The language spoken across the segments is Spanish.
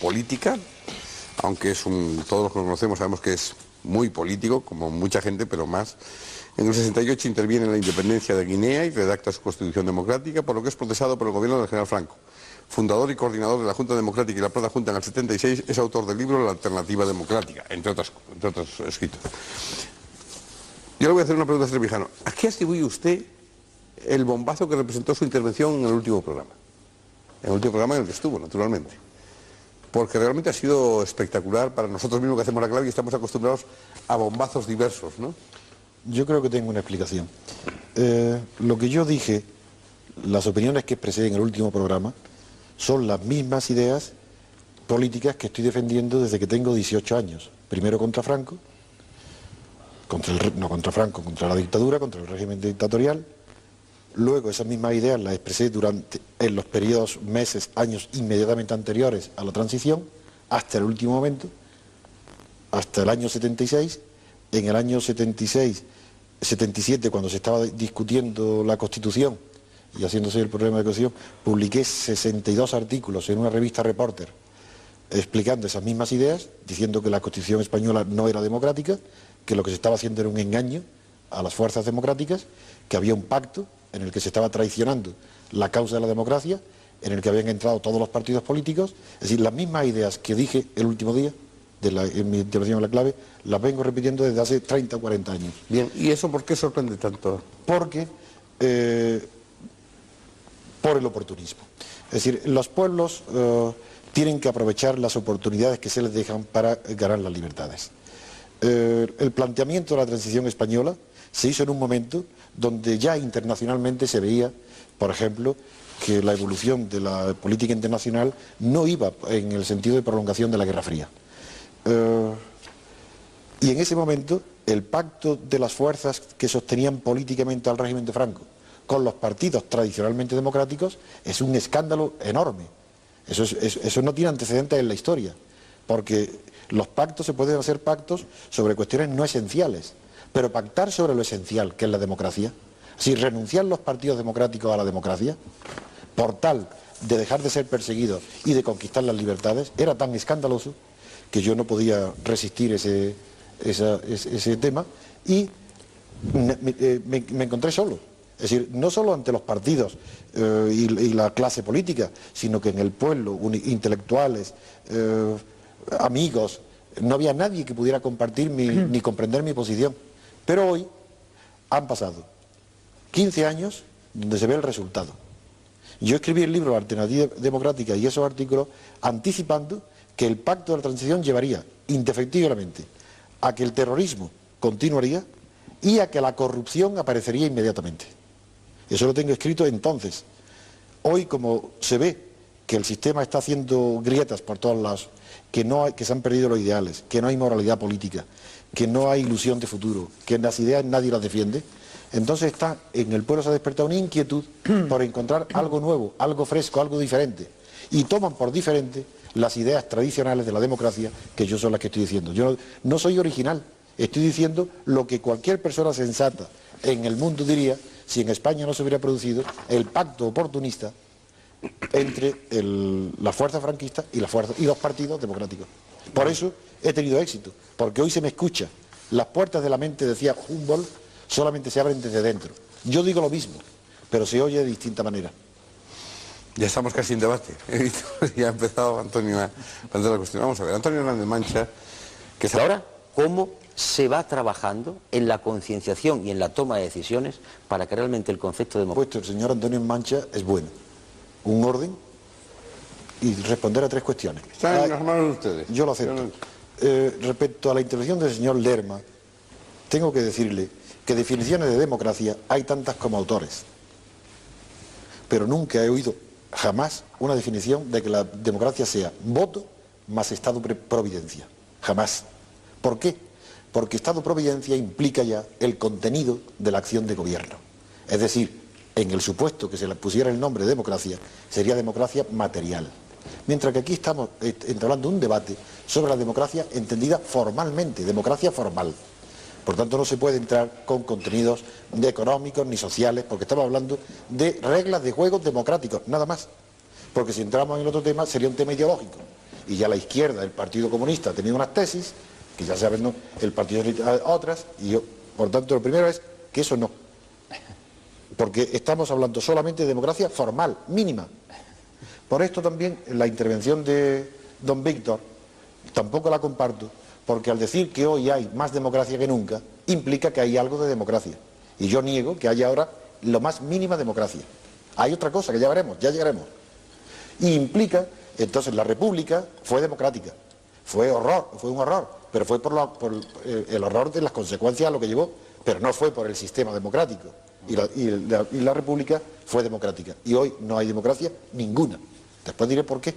política, aunque todos los que lo conocemos sabemos que es muy político, como mucha gente, pero más. En el 68 interviene en la independencia de Guinea y redacta su constitución democrática, por lo que es procesado por el gobierno del general Franco. Fundador y coordinador de la Junta Democrática y la Plata Junta en el 76, es autor del libro La Alternativa Democrática, entre otros escritos. Yo le voy a hacer una pregunta a Trevijano. ¿A qué atribuye usted el bombazo que representó su intervención en el último programa? En el último programa en el que estuvo, naturalmente. Porque realmente ha sido espectacular para nosotros mismos que hacemos la clave y estamos acostumbrados a bombazos diversos, ¿no? Yo creo que tengo una explicación. Lo que yo dije, las opiniones que expresé en el último programa, son las mismas ideas políticas que estoy defendiendo desde que tengo 18 años. Primero contra Franco, no contra Franco, contra la dictadura, contra el régimen dictatorial. Luego esas mismas ideas las expresé en los periodos, meses, años inmediatamente anteriores a la transición, hasta el último momento, hasta el año 76. En el año 76, 77, cuando se estaba discutiendo la Constitución y haciéndose el problema de Constitución, publiqué 62 artículos en una revista Reporter explicando esas mismas ideas, diciendo que la Constitución española no era democrática, que lo que se estaba haciendo era un engaño a las fuerzas democráticas, que había un pacto en el que se estaba traicionando la causa de la democracia, en el que habían entrado todos los partidos políticos. Es decir, las mismas ideas que dije el último día en mi intervención en la clave, las vengo repitiendo desde hace 30 o 40 años. Bien, ¿y eso por qué sorprende tanto? Porque por el oportunismo. Es decir, los pueblos tienen que aprovechar las oportunidades que se les dejan para ganar las libertades. El planteamiento de la transición española se hizo en un momento donde ya internacionalmente se veía, por ejemplo, que la evolución de la política internacional no iba en el sentido de prolongación de la Guerra Fría. Y en ese momento el pacto de las fuerzas que sostenían políticamente al régimen de Franco con los partidos tradicionalmente democráticos es un escándalo enorme. Eso no tiene antecedentes en la historia, porque los pactos se pueden hacer pactos sobre cuestiones no esenciales, pero pactar sobre lo esencial, que es la democracia, si renunciar los partidos democráticos a la democracia, por tal de dejar de ser perseguidos y de conquistar las libertades, era tan escandaloso que yo no podía resistir ese tema y me encontré solo. Es decir, no solo ante los partidos y la clase política, sino que en el pueblo, intelectuales, amigos, no había nadie que pudiera compartir ni comprender mi posición. Pero hoy han pasado 15 años donde se ve el resultado. Yo escribí el libro La Alternativa Democrática y esos artículos anticipando que el pacto de la transición llevaría indefectiblemente a que el terrorismo continuaría y a que la corrupción aparecería inmediatamente. Eso lo tengo escrito entonces. Hoy, como se ve que el sistema está haciendo grietas por todos lados, que se han perdido los ideales, que no hay moralidad política, que no hay ilusión de futuro, que las ideas nadie las defiende, entonces en el pueblo se ha despertado una inquietud por encontrar algo nuevo, algo fresco, algo diferente. Y toman por diferente las ideas tradicionales de la democracia, que yo son las que estoy diciendo. Yo no soy original, estoy diciendo lo que cualquier persona sensata en el mundo diría si en España no se hubiera producido el pacto oportunista entre la fuerza franquista y los partidos democráticos. Por eso he tenido éxito, porque hoy se me escucha. Las puertas de la mente, decía Humboldt, solamente se abren desde dentro. Yo digo lo mismo, pero se oye de distinta manera. Ya estamos casi en debate. Ya ha empezado Antonio a plantear la cuestión. Vamos a ver, Antonio Hernández Mancha, que ahora, ¿cómo se va trabajando en la concienciación y en la toma de decisiones para que realmente el concepto de democracia... Pues el señor Antonio Mancha es bueno. Un orden y responder a 3 cuestiones. Están en las manos de ustedes. Yo lo acepto. Respecto a la intervención del señor Lerma, tengo que decirle que definiciones de democracia hay tantas como autores. Pero nunca he oído jamás una definición de que la democracia sea voto más Estado-providencia. Jamás. ¿Por qué? Porque Estado-providencia implica ya el contenido de la acción de gobierno. Es decir, en el supuesto que se le pusiera el nombre de democracia, sería democracia material. Mientras que aquí estamos entablando un debate sobre la democracia entendida formalmente, democracia formal. Por tanto, no se puede entrar con contenidos económicos ni sociales, porque estamos hablando de reglas de juego democráticos, nada más. Porque si entramos en el otro tema, sería un tema ideológico. y ya la izquierda, el Partido Comunista, ha tenido unas tesis, que ya saben, ¿no?, el Partido Socialista otras, y yo, por tanto, lo primero es que eso no. Porque estamos hablando solamente de democracia formal, mínima. Por esto también la intervención de don Víctor tampoco la comparto, porque al decir que hoy hay más democracia que nunca, implica que hay algo de democracia. Y yo niego que haya ahora lo más mínima democracia. Hay otra cosa que ya veremos, ya llegaremos. Y implica, entonces, la República fue democrática. Fue un horror, pero fue por el horror de las consecuencias a lo que llevó, pero no fue por el sistema democrático. Y la República fue democrática. Y hoy no hay democracia ninguna. Después diré por qué.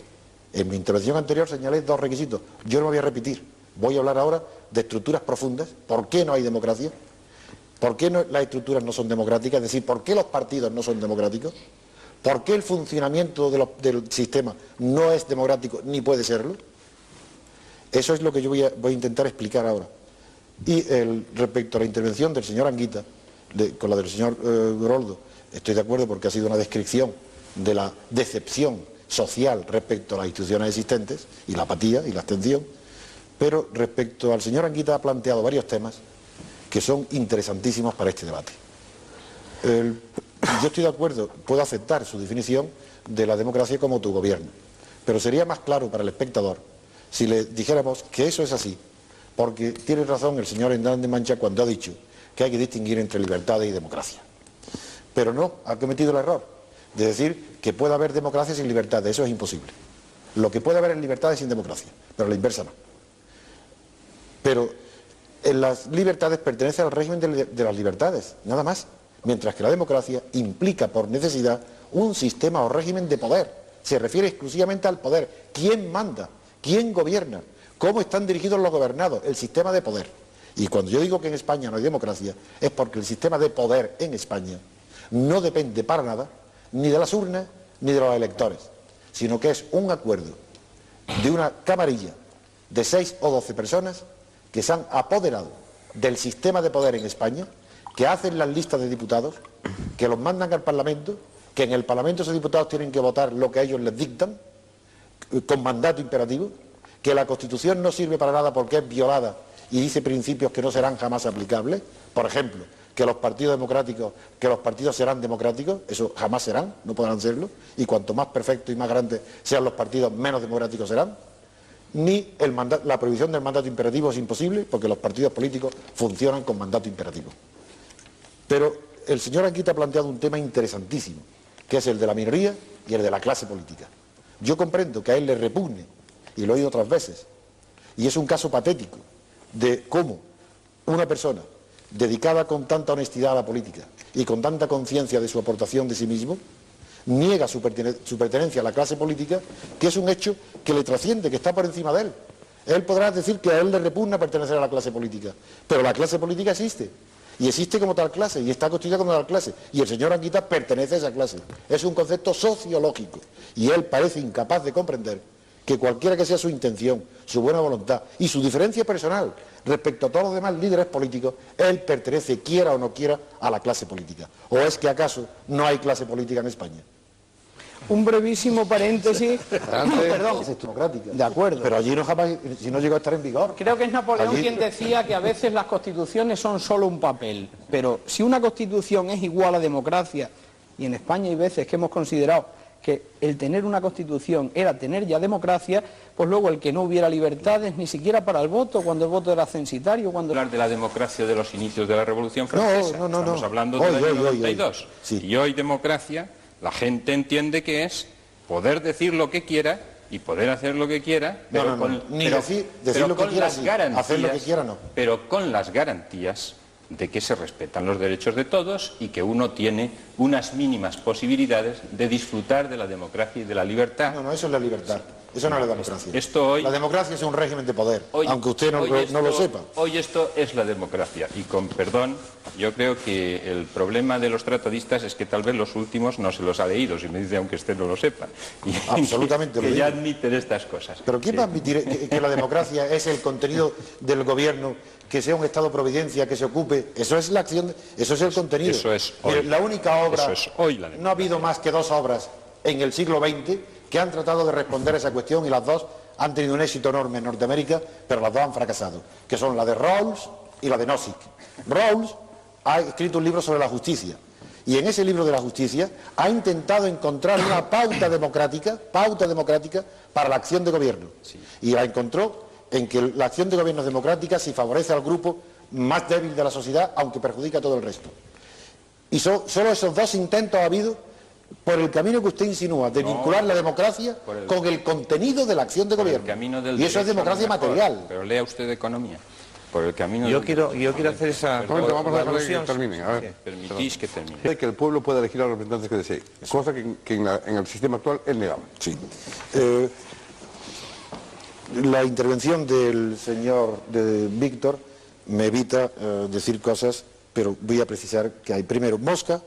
En mi intervención anterior señalé 2 requisitos. Yo no me voy a repetir. Voy a hablar ahora de estructuras profundas. ¿Por qué no hay democracia? ¿Por qué las estructuras no son democráticas? Es decir, ¿por qué los partidos no son democráticos? ¿Por qué el funcionamiento del sistema no es democrático ni puede serlo? Eso es lo que yo voy a intentar explicar ahora. Y respecto a la intervención del señor Anguita, con la del señor Groldo, estoy de acuerdo porque ha sido una descripción de la decepción social respecto a las instituciones existentes y la apatía y la abstención, pero respecto al señor Anguita ha planteado varios temas que son interesantísimos para este debate. Yo estoy de acuerdo, puedo aceptar su definición de la democracia como autogobierno, pero sería más claro para el espectador si le dijéramos que eso es así, porque tiene razón el señor Hernández Mancha cuando ha dicho que hay que distinguir entre libertades y democracia. Pero no, ha cometido el error de decir que puede haber democracia sin libertades, eso es imposible. Lo que puede haber es libertades sin democracia, pero la inversa no. Pero en las libertades pertenecen al régimen de las libertades, nada más, mientras que la democracia implica por necesidad un sistema o régimen de poder, se refiere exclusivamente al poder. ¿Quién manda? ¿Quién gobierna? ¿Cómo están dirigidos los gobernados? El sistema de poder. Y cuando yo digo que en España no hay democracia, es porque el sistema de poder en España no depende para nada ni de las urnas ni de los electores, sino que es un acuerdo de una camarilla de 6 o 12 personas que se han apoderado del sistema de poder en España, que hacen las listas de diputados, que los mandan al Parlamento, que en el Parlamento esos diputados tienen que votar lo que ellos les dictan, con mandato imperativo, que la Constitución no sirve para nada porque es violada y dice principios que no serán jamás aplicables. Por ejemplo, que los partidos democráticos, que los partidos serán democráticos, eso jamás serán, no podrán serlo, y cuanto más perfectos y más grandes sean los partidos, menos democráticos serán. Ni la prohibición del mandato imperativo es imposible, porque los partidos políticos funcionan con mandato imperativo. Pero el señor Anguita ha planteado un tema interesantísimo, que es el de la minoría y el de la clase política. Yo comprendo que a él le repugne, y lo he oído otras veces, y es un caso patético de cómo una persona dedicada con tanta honestidad a la política y con tanta conciencia de su aportación de sí mismo, niega su pertenencia a la clase política, que es un hecho que le trasciende, que está por encima de él. Él podrá decir que a él le repugna pertenecer a la clase política, pero la clase política existe, y existe como tal clase, y está constituida como tal clase, y el señor Anguita pertenece a esa clase. Es un concepto sociológico, y él parece incapaz de comprender que cualquiera que sea su intención, su buena voluntad y su diferencia personal respecto a todos los demás líderes políticos, él pertenece, quiera o no quiera, a la clase política. ¿O es que acaso no hay clase política en España? Un brevísimo paréntesis. Perdón. Es democrática. De acuerdo. Pero allí no jamás, si no llegó a estar en vigor. Creo que es Napoleón quien decía que a veces las constituciones son solo un papel. Pero si una constitución es igual a democracia, y en España hay veces que hemos considerado que el tener una constitución era tener ya democracia, pues luego el que no hubiera libertades ni siquiera para el voto, cuando el voto era censitario, cuando... Hablar de la democracia de los inicios de la Revolución Francesa. Estamos hablando del año 92. Sí. Y hoy democracia, la gente entiende que es poder decir lo que quiera y poder hacer lo que quiera, pero decir lo que quiera, sí. Hacer lo que quiera, no. Pero con las garantías de que se respetan los derechos de todos y que uno tiene unas mínimas posibilidades de disfrutar de la democracia y de la libertad. No, eso es la libertad. Eso no es la democracia. La democracia es un régimen de poder, aunque usted no lo sepa. Hoy esto es la democracia. Y con perdón, yo creo que el problema de los tratadistas es que tal vez los últimos no se los ha leído, si me dice aunque usted no lo sepa. Y absolutamente que ya admiten estas cosas. Pero ¿quién va a admitir que la democracia es el contenido del gobierno, que sea un Estado-providencia, que se ocupe? Eso es la acción, eso es el contenido. Eso es hoy. La única obra, eso es hoy la democracia. No ha habido más que 2 obras en el siglo XX que han tratado de responder a esa cuestión, y las 2 han tenido un éxito enorme en Norteamérica, pero las dos han fracasado, que son la de Rawls y la de Nozick. Rawls ha escrito un libro sobre la justicia, y en ese libro de la justicia ha intentado encontrar una pauta democrática para la acción de gobierno. Sí. Y la encontró en que la acción de gobierno es democrática si favorece al grupo más débil de la sociedad, aunque perjudica a todo el resto. Y solo esos dos intentos ha habido por el camino que usted insinúa, de vincular la democracia con el contenido de la acción de gobierno. Y eso es democracia material. Pero lea usted de economía. Por el camino yo quiero hacer esa... Vamos a dejar que termine. A ver. Permitís que termine. Que el pueblo pueda elegir a los representantes que desee, cosa que en el sistema actual es negable. Sí. La intervención del señor Víctor me evita decir cosas, pero voy a precisar que hay. Primero, Mosca,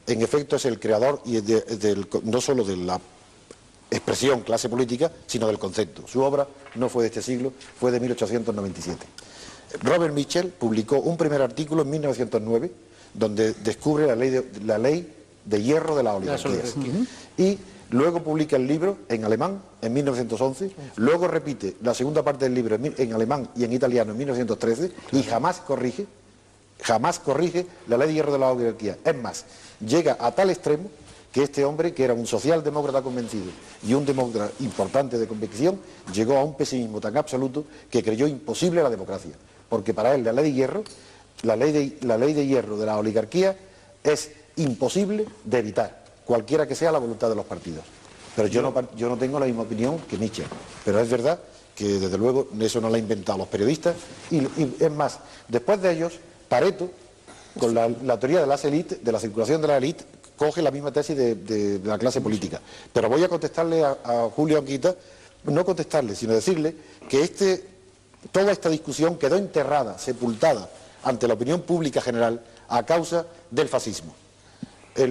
en efecto, es el creador y no solo de la expresión clase política, sino del concepto. Su obra no fue de este siglo, fue de 1897. Robert Mitchell publicó un primer artículo en 1909 donde descubre la ley de hierro de las oligarquías. Y luego publica el libro en alemán en 1911, luego repite la segunda parte del libro en alemán y en italiano en 1913 y jamás corrige la ley de hierro de la oligarquía. Es más, llega a tal extremo que este hombre, que era un socialdemócrata convencido y un demócrata importante de convicción, llegó a un pesimismo tan absoluto que creyó imposible la democracia, porque para él la ley de hierro de la oligarquía es imposible de evitar, cualquiera que sea la voluntad de los partidos. Pero yo no tengo la misma opinión que Nietzsche, pero es verdad que desde luego eso no lo han inventado los periodistas y es más, después de ellos, Pareto, con la teoría de las élites, de la circulación de la élite, coge la misma tesis de la clase política. Pero voy a contestarle a Julio Anguita, no contestarle, sino decirle que toda esta discusión quedó enterrada, sepultada ante la opinión pública general a causa del fascismo.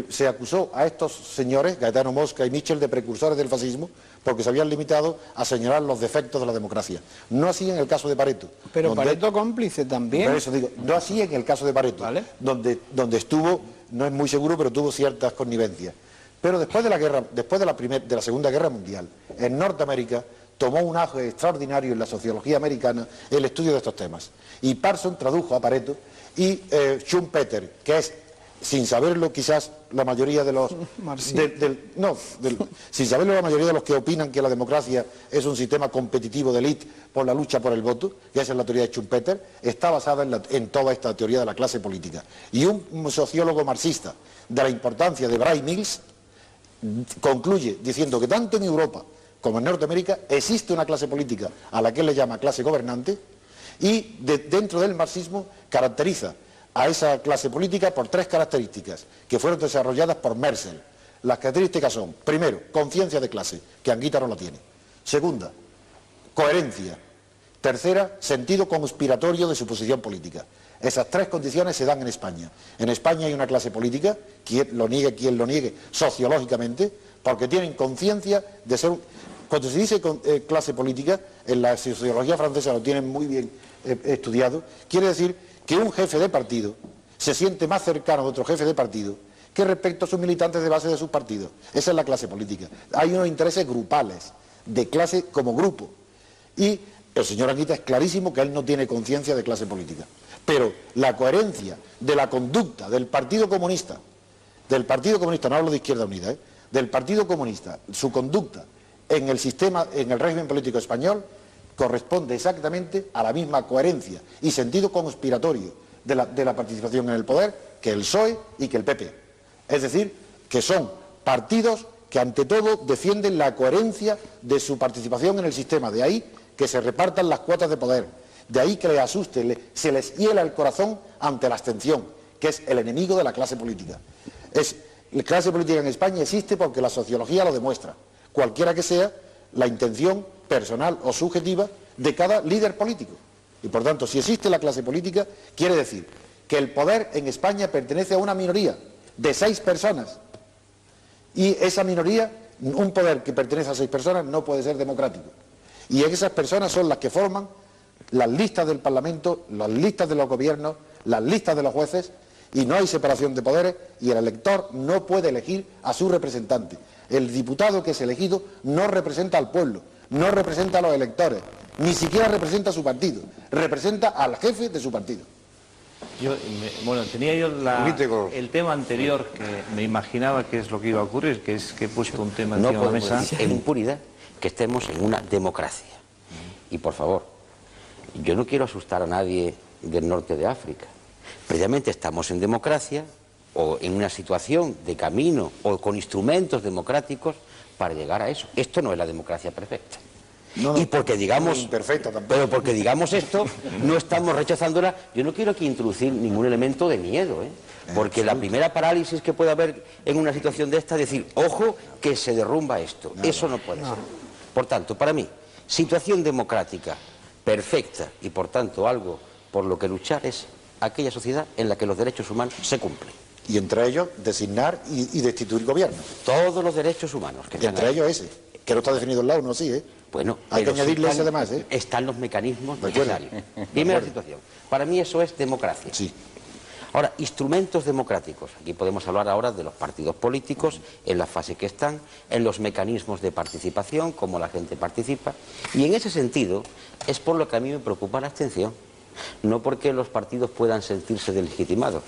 Se acusó a estos señores, Gaetano Mosca y Mitchell, de precursores del fascismo porque se habían limitado a señalar los defectos de la democracia. No así en el caso de Pareto. Pero Pareto cómplice también. Por eso digo, no así en el caso de Pareto, ¿vale? donde estuvo, no es muy seguro, pero tuvo ciertas connivencias. Pero después de la Segunda Guerra Mundial, en Norteamérica tomó un auge extraordinario en la sociología americana el estudio de estos temas. Y Parsons tradujo a Pareto y Schumpeter, que es, sin saberlo quizás la mayoría de los... sin saberlo la mayoría de los que opinan que la democracia es un sistema competitivo de élite por la lucha por el voto, que esa es la teoría de Schumpeter, está basada en toda esta teoría de la clase política. Y un sociólogo marxista de la importancia de Bray Mills concluye diciendo que tanto en Europa como en Norteamérica existe una clase política a la que él le llama clase gobernante y dentro del marxismo caracteriza a esa clase política por tres características que fueron desarrolladas por Merzel. Las características son, primero, conciencia de clase, que Anguita no la tiene. Segunda, coherencia. Tercera, sentido conspiratorio de su posición política. Esas tres condiciones se dan en España. En España hay una clase política, quien lo niegue sociológicamente, porque tienen conciencia de ser... Cuando se dice clase política, en la sociología francesa lo tienen muy bien estudiado, quiere decir que un jefe de partido se siente más cercano a otro jefe de partido que respecto a sus militantes de base de sus partidos. Esa es la clase política. Hay unos intereses grupales, de clase como grupo. Y el señor Anguita es clarísimo que él no tiene conciencia de clase política. Pero la coherencia de la conducta del Partido Comunista, no hablo de Izquierda Unida, del Partido Comunista, su conducta en el sistema, en el régimen político español, corresponde exactamente a la misma coherencia y sentido conspiratorio de la participación en el poder que el PSOE y que el PP. Es decir, que son partidos que ante todo defienden la coherencia de su participación en el sistema. De ahí que se repartan las cuotas de poder. De ahí que les asuste, se les hiela el corazón ante la abstención, que es el enemigo de la clase política. La clase política en España existe porque la sociología lo demuestra. Cualquiera que sea la intención personal o subjetiva de cada líder político. Y por tanto, si existe la clase política, quiere decir que el poder en España pertenece a una minoría de 6 personas. Y esa minoría, un poder que pertenece a 6 personas, no puede ser democrático. Y esas personas son las que forman las listas del Parlamento, las listas de los gobiernos, las listas de los jueces, y no hay separación de poderes, y el elector no puede elegir a su representante. El diputado que es elegido no representa al pueblo, no representa a los electores, ni siquiera representa a su partido, representa al jefe de su partido. Tenía yo el tema anterior que me imaginaba que es lo que iba a ocurrir, que es que he puesto un tema No encima de la podemos mesa. decir en impunidad que estemos en una democracia. Y por favor, yo no quiero asustar a nadie del norte de África. Precisamente estamos en democracia o en una situación de camino o con instrumentos democráticos para llegar a eso. Esto no es la democracia perfecta. No, y porque digamos, imperfecta tampoco. pero porque digamos esto, no estamos rechazándola. Yo no quiero aquí introducir ningún elemento de miedo, porque la primera parálisis que puede haber en una situación de esta es decir, ojo, que se derrumba esto. Eso no puede ser. Por tanto, para mí, situación democrática perfecta y por tanto algo por lo que luchar es aquella sociedad en la que los derechos humanos se cumplen. Y entre ellos designar y destituir gobierno. Todos los derechos humanos que Y entre ellos ese, que no está definido en la ONU, sí, Bueno, hay que pero añadirle están, ese además, están los mecanismos De acuerdo. necesarios. Primera situación. Para mí eso es democracia. Sí. Ahora, instrumentos democráticos. Aquí podemos hablar ahora de los partidos políticos, en la fase que están, en los mecanismos de participación, cómo la gente participa. Y en ese sentido es por lo que a mí me preocupa la abstención. No porque los partidos puedan sentirse delegitimados.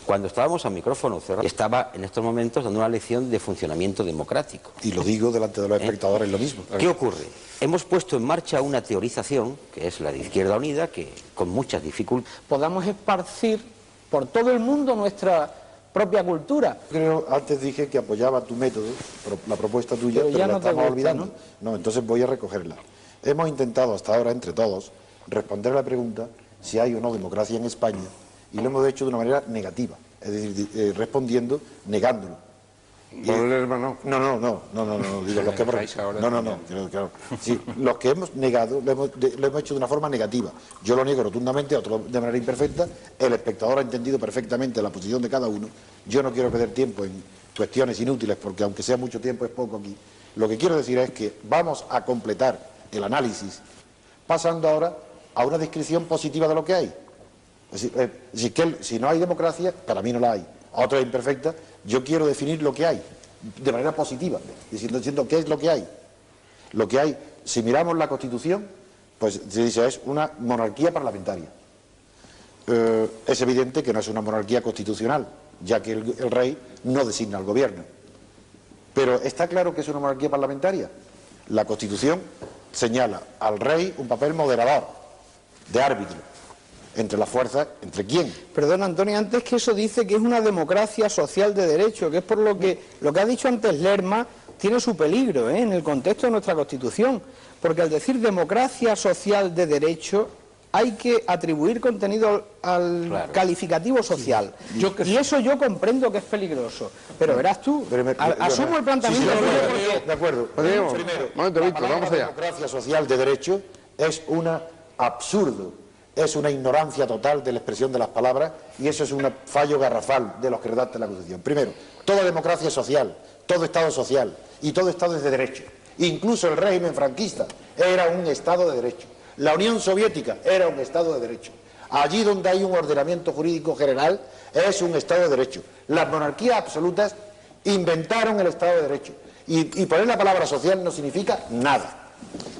Cuando estábamos a micrófono cerrado, estaba en estos momentos dando una lección de funcionamiento democrático. Y lo digo delante de los espectadores, lo mismo. ¿Qué ocurre? Hemos puesto en marcha una teorización, que es la de Izquierda Unida, que con muchas dificultades... Podamos esparcir por todo el mundo nuestra propia cultura. Creo, antes dije que apoyaba tu método, la propuesta tuya, Pero ya la no te estamos gusta, olvidando. No, entonces voy a recogerla. Hemos intentado hasta ahora, entre todos, responder a la pregunta si hay o no democracia en España, y lo hemos hecho de una manera negativa, es decir, respondiendo, negándolo. hermano. No, digo, los que hemos... claro. Sí, los que hemos negado lo hemos hecho de una forma negativa. Yo lo niego rotundamente, otro de manera imperfecta. El espectador ha entendido perfectamente la posición de cada uno. Yo no quiero perder tiempo en cuestiones inútiles, porque aunque sea mucho tiempo es poco aquí. Lo que quiero decir es que vamos a completar el análisis pasando ahora a una descripción positiva de lo que hay. Es decir, si no hay democracia, para mí no la hay. Otra imperfecta, yo quiero definir lo que hay de manera positiva, diciendo qué es lo que hay. Lo que hay, si miramos la Constitución, pues se dice es una monarquía parlamentaria. Es evidente que no es una monarquía constitucional, ya que el rey no designa al gobierno. Pero ¿está claro que es una monarquía parlamentaria? La Constitución señala al rey un papel moderador, de árbitro, entre las fuerzas, ¿entre quién? Perdón, Antonio, antes que eso dice que es una democracia social de derecho, que es por lo que ha dicho antes Lerma tiene su peligro en el contexto de nuestra Constitución, porque al decir democracia social de derecho hay que atribuir contenido al calificativo social. Sí. Y eso yo comprendo que es peligroso, pero verás tú, asumo el planteamiento. De acuerdo. Primero, momento, Víctor, la vamos allá. democracia social de derecho es un absurdo, es una ignorancia total de la expresión de las palabras, y eso es un fallo garrafal de los que redactan la Constitución. Primero, toda democracia es social, todo Estado es social y todo Estado es de derecho. Incluso el régimen franquista era un Estado de derecho. La Unión Soviética era un Estado de derecho. Allí donde hay un ordenamiento jurídico general es un Estado de derecho. Las monarquías absolutas inventaron el Estado de derecho. Y poner la palabra social no significa nada.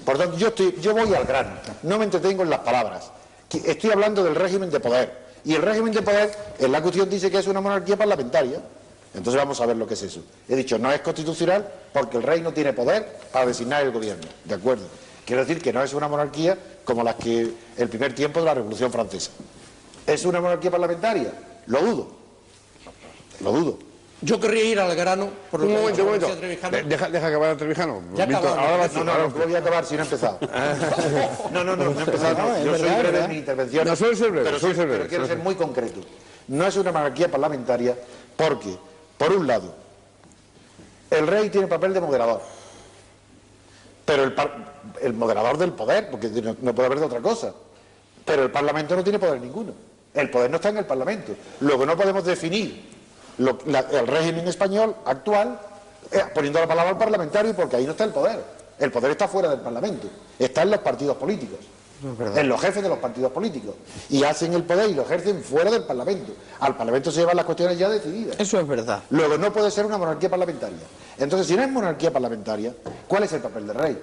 Por tanto, yo voy al grano, no me entretengo en las palabras. Estoy hablando del régimen de poder. Y el régimen de poder, en la Constitución dice que es una monarquía parlamentaria. Entonces vamos a ver lo que es eso. He dicho, no es constitucional porque el rey no tiene poder para designar el gobierno. ¿De acuerdo? Quiero decir que no es una monarquía como las que el primer tiempo de la Revolución Francesa. ¿Es una monarquía parlamentaria? Lo dudo. Lo dudo. Yo querría ir al grano por lo que Un momento. Deja acabar a Trevijano. Ya Víctor, acabamos. ahora No voy a acabar si no he empezado. No he empezado. Yo soy breve en mi intervención. No, suele ser breve, Pero quiero ser muy concreto. No es una monarquía parlamentaria porque, por un lado, el rey tiene papel de moderador. Pero el moderador del poder, porque no puede haber de otra cosa. Pero el Parlamento no tiene poder ninguno. El poder no está en el Parlamento. Luego no podemos definir el régimen español actual poniendo la palabra al parlamentario, porque ahí no está el poder. El poder está fuera del Parlamento. Está en los partidos políticos. En los jefes de los partidos políticos. Y hacen el poder y lo ejercen fuera del Parlamento. Al Parlamento se llevan las cuestiones ya decididas. Eso es verdad. Luego no puede ser una monarquía parlamentaria. Entonces, si no es monarquía parlamentaria, ¿cuál es el papel del rey?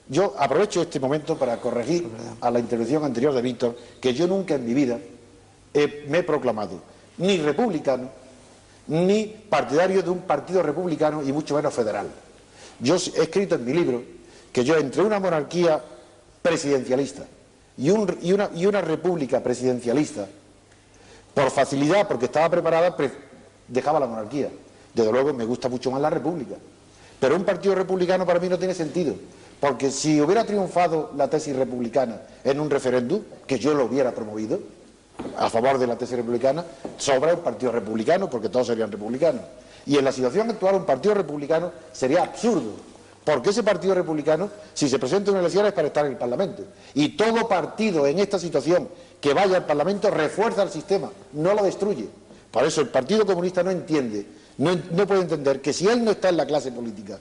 Yo aprovecho este momento para corregir a la intervención anterior de Víctor, que yo nunca en mi vida me he proclamado ni republicano, ni partidario de un partido republicano y mucho menos federal. Yo he escrito en mi libro que yo entre una monarquía presidencialista y una república presidencialista, por facilidad, porque estaba preparada, dejaba la monarquía. Desde luego me gusta mucho más la república. Pero un partido republicano para mí no tiene sentido, porque si hubiera triunfado la tesis republicana en un referéndum, que yo lo hubiera promovido, a favor de la tesis republicana, sobra un partido republicano, porque todos serían republicanos. Y en la situación actual un partido republicano sería absurdo, porque ese partido republicano, si se presenta en elecciones, es para estar en el Parlamento. Y todo partido en esta situación que vaya al Parlamento refuerza el sistema, no lo destruye. Por eso el Partido Comunista no entiende, no puede entender que si él no está en la clase política,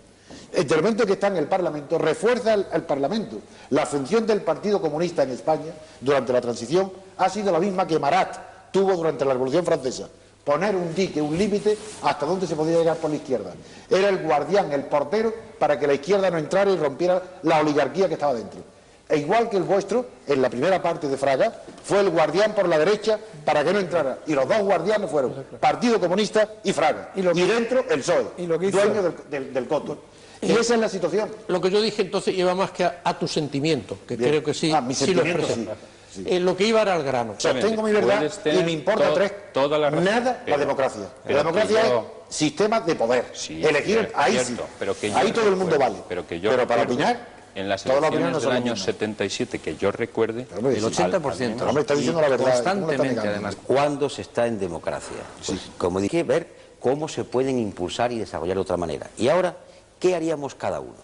el momento que está en el Parlamento refuerza al Parlamento. La función del Partido Comunista en España durante la transición ha sido la misma que Marat tuvo durante la Revolución Francesa: poner un dique, un límite hasta donde se podía llegar por la izquierda. Era el guardián, el portero, para que la izquierda no entrara y rompiera la oligarquía que estaba dentro. E igual que el vuestro, en la primera parte de Fraga, fue el guardián por la derecha para que no entrara. Y los dos guardianes fueron Partido Comunista y Fraga. Y dentro el PSOE, dueño del coto. Y esa es la situación. Lo que yo dije entonces lleva más que a tu sentimiento, que Bien. creo que sí, Mi sí lo sentimiento expresa. sí. Lo que iba era al grano. Sostengo mi verdad y me importa toda la razón, nada la democracia. La democracia es sistema de poder. Sí, elegir, ahí cierto, sí. Pero que yo ahí todo el mundo recuerde, vale. Pero para opinar, en las todas las opiniones elecciones no son del las año mismas. 77, que yo recuerde, El 80%. Hombre, está diciendo la verdad. Constantemente, además. Cuando se está en democracia, pues, como dije, ver cómo se pueden impulsar y desarrollar de otra manera. Y ahora, ¿qué haríamos cada uno?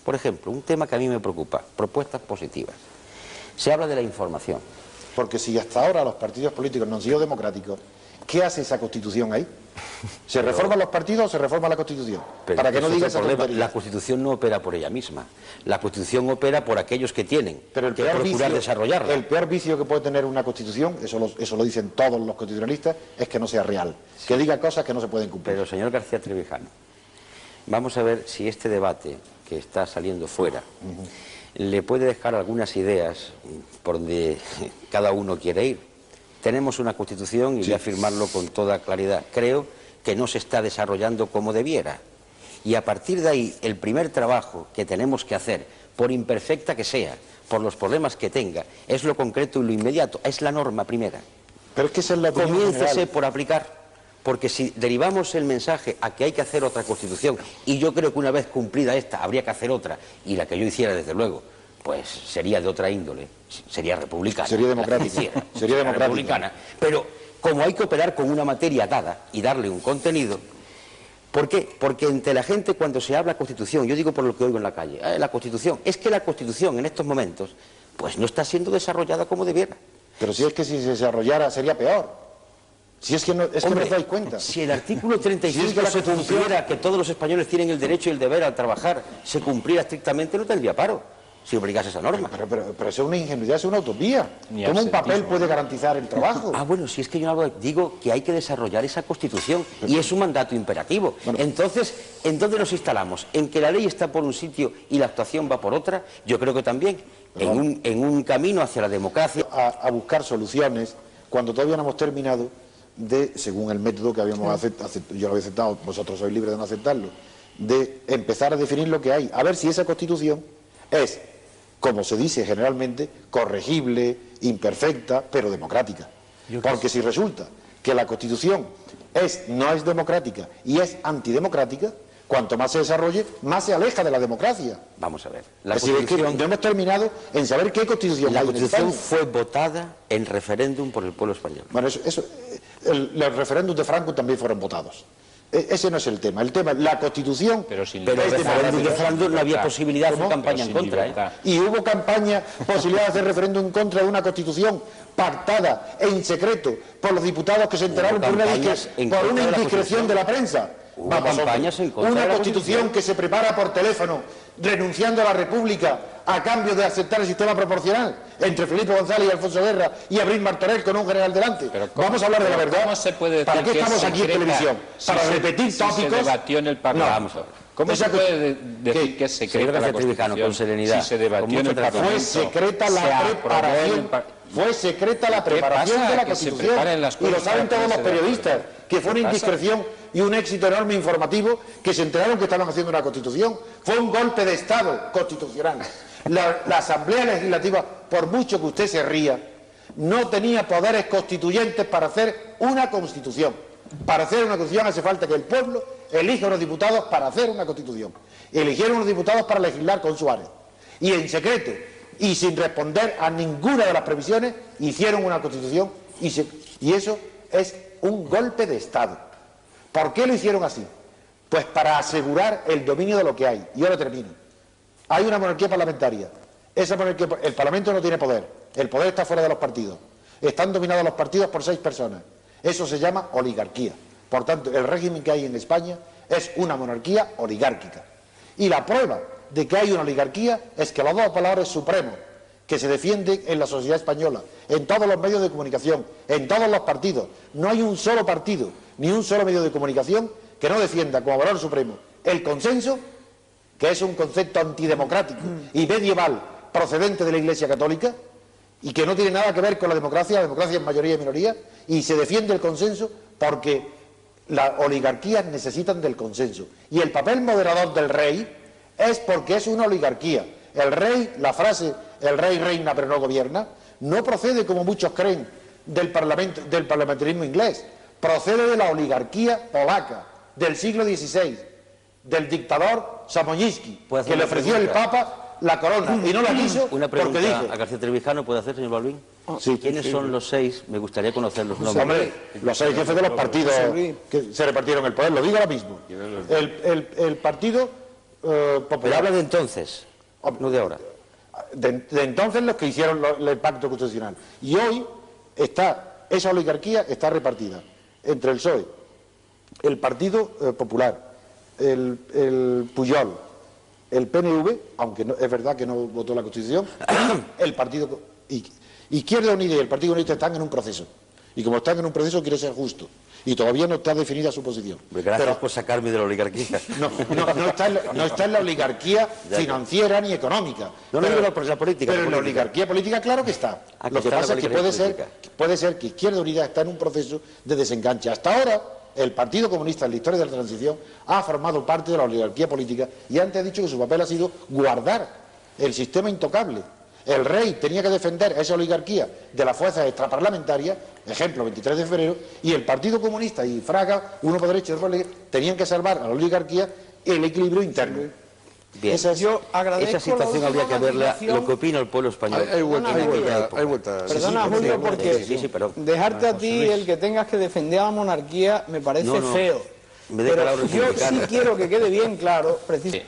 Por ejemplo, un tema que a mí me preocupa, propuestas positivas. Se habla de la información. Porque si hasta ahora los partidos políticos no han sido democráticos, ¿qué hace esa Constitución ahí? ¿Se reforman los partidos o se reforma la Constitución? Pero Para que no ese es diga el esa problema. tontería. La Constitución no opera por ella misma. La Constitución opera por aquellos que tienen Pero el que peor procurar vicio, desarrollarla. el peor vicio que puede tener una Constitución, eso lo dicen todos los constitucionalistas, es que no sea real, que diga cosas que no se pueden cumplir. Pero, señor García Trevijano, vamos a ver si este debate que está saliendo fuera le puede dejar algunas ideas por donde cada uno quiere ir. Tenemos una Constitución y voy a afirmarlo con toda claridad. Creo que no se está desarrollando como debiera. Y a partir de ahí, el primer trabajo que tenemos que hacer, por imperfecta que sea, por los problemas que tenga, es lo concreto y lo inmediato, es la norma primera. Pero es que esa es la opinión Comiéncese general. por aplicar. Porque si derivamos el mensaje a que hay que hacer otra Constitución, y yo creo que una vez cumplida esta habría que hacer otra, y la que yo hiciera desde luego, pues sería de otra índole, sería republicana. Sería democrática. Sería democrática. Republicana. Pero como hay que operar con una materia dada y darle un contenido, ¿por qué? Porque entre la gente cuando se habla Constitución, yo digo por lo que oigo en la calle, la Constitución, es que la Constitución en estos momentos pues no está siendo desarrollada como debiera. Pero si es que si se desarrollara sería peor. Si es que no, es Hombre, que no os dais cuenta. Si el artículo 35 Si es que la se Constitución- cumpliera, que todos los españoles tienen el derecho y el deber a trabajar, se cumpliera estrictamente, no tendría paro, si obligase esa norma. Pero eso es una ingenuidad, es una utopía. Ni ¿Cómo un papel absentismo. puede garantizar el trabajo? Ah, bueno, si es que yo no digo que hay que desarrollar esa Constitución y es un mandato imperativo. Entonces, ¿en dónde nos instalamos? ¿En que la ley está por un sitio y la actuación va por otra? Yo creo que también, en un camino hacia la democracia. A buscar soluciones cuando todavía no hemos terminado de, según el método que habíamos yo lo había aceptado, vosotros sois libres de no aceptarlo, de empezar a definir lo que hay, a ver si esa Constitución es, como se dice generalmente, corregible, imperfecta, pero democrática. Porque si resulta que la Constitución no es democrática y es antidemocrática, cuanto más se desarrolle, más se aleja de la democracia. Vamos a ver. Es decir, es que no hemos terminado en saber qué Constitución La hay en Constitución España. fue votada en referéndum por el pueblo español. Bueno, los referéndums de Franco también fueron votados. Ese no es el tema. El tema es la Constitución. Pero sin Pero el libertad. referéndum de Franco no había ¿Cómo? posibilidad de hacer ¿Cómo? campaña Pero en sin contra. libertad. Y hubo campaña, posibilidad de hacer referéndum en contra de una Constitución pactada en secreto por los diputados que se enteraron por una campañas en contra de la indiscreción Constitución. de la prensa. Vamos, campañas en contra una de la constitución que se prepara por teléfono, renunciando a la República a cambio de aceptar el sistema proporcional, entre Felipe González y Alfonso Guerra y Abril Martorell con un general delante. Vamos a hablar de la verdad. ¿Cómo se puede decir ¿Para qué que estamos es aquí en secreta televisión? ¿Para si repetir tópicos? se debatió en el Parlamento. No, vamos a ver. ¿Cómo se puede decir que es Señor secreta la García Trevijano, Constitución con serenidad, si se debatió con en el mucha Parlamento? Fue secreta la preparación. Fue secreta la preparación de la Constitución. Y lo saben todos los periodistas, que fue una indiscreción y un éxito enorme informativo, que se enteraron que estaban haciendo una Constitución. Fue un golpe de Estado constitucional. La Asamblea Legislativa, por mucho que usted se ría, no tenía poderes constituyentes para hacer una Constitución. Para hacer una Constitución hace falta que el pueblo elija unos diputados para hacer una Constitución. Eligieron unos diputados para legislar con Suárez. Y en secreto, y sin responder a ninguna de las previsiones, hicieron una Constitución y eso es un golpe de Estado. ¿Por qué lo hicieron así? Pues para asegurar el dominio de lo que hay. Y ahora termino. Hay una monarquía parlamentaria. Esa monarquía, el Parlamento no tiene poder. El poder está fuera de los partidos. Están dominados los partidos por 6 personas. Eso se llama oligarquía. Por tanto, el régimen que hay en España es una monarquía oligárquica. Y la prueba de que hay una oligarquía es que los 2 valores supremos que se defienden en la sociedad española, en todos los medios de comunicación, en todos los partidos, no hay un solo partido ni un solo medio de comunicación que no defienda como valor supremo el consenso, que es un concepto antidemocrático y medieval procedente de la Iglesia Católica y que no tiene nada que ver con la democracia es mayoría y minoría, y se defiende el consenso porque las oligarquías necesitan del consenso. Y el papel moderador del rey es porque es una oligarquía. El rey, la frase el rey reina pero no gobierna, no procede, como muchos creen, del parlamentarismo inglés, procede de la oligarquía polaca del siglo XVI, del dictador Samoyski, que le ofreció el Papa la corona y no la quiso. Una pregunta porque dijo, a García Trevijano, ¿puede hacer, señor Balbín? Sí, ¿Quiénes son los 6? Me gustaría conocer los nombres. hombre, los 6 jefes de los partidos que se repartieron el poder, lo digo ahora mismo. El Partido Pero Popular. habla de entonces, no de ahora. De entonces los que hicieron el pacto constitucional. Y hoy esa oligarquía está repartida entre el PSOE, el Partido Popular, el Pujol, el PNV, aunque es verdad que no votó la Constitución, y el Partido Izquierda Unida y el Partido Comunista están en un proceso. Y como están en un proceso, quiere ser justo. Y todavía no está definida su posición. Gracias por sacarme de la oligarquía. No está en la oligarquía financiera ni económica. No digo la política. Pero en la oligarquía política, claro que está. Lo que pasa es que puede ser que Izquierda Unida está en un proceso de desenganche. Hasta ahora, el Partido Comunista en la historia de la transición ha formado parte de la oligarquía política y antes ha dicho que su papel ha sido guardar el sistema intocable. El rey tenía que defender esa oligarquía de las fuerzas extraparlamentarias, ejemplo 23 de febrero, y el Partido Comunista y Fraga, uno por derecha y otro por izquierda, tenían que salvar a la oligarquía el equilibrio interno. Bien. Yo agradezco Esa situación la habría que verla, matización. lo que opina el pueblo español. Hay vuelta. Perdona, Julio, porque Sí, perdón. dejarte a ti el que tengas que defender a la monarquía me parece No. feo. Me deja Pero la yo republicana. sí quiero que quede bien claro,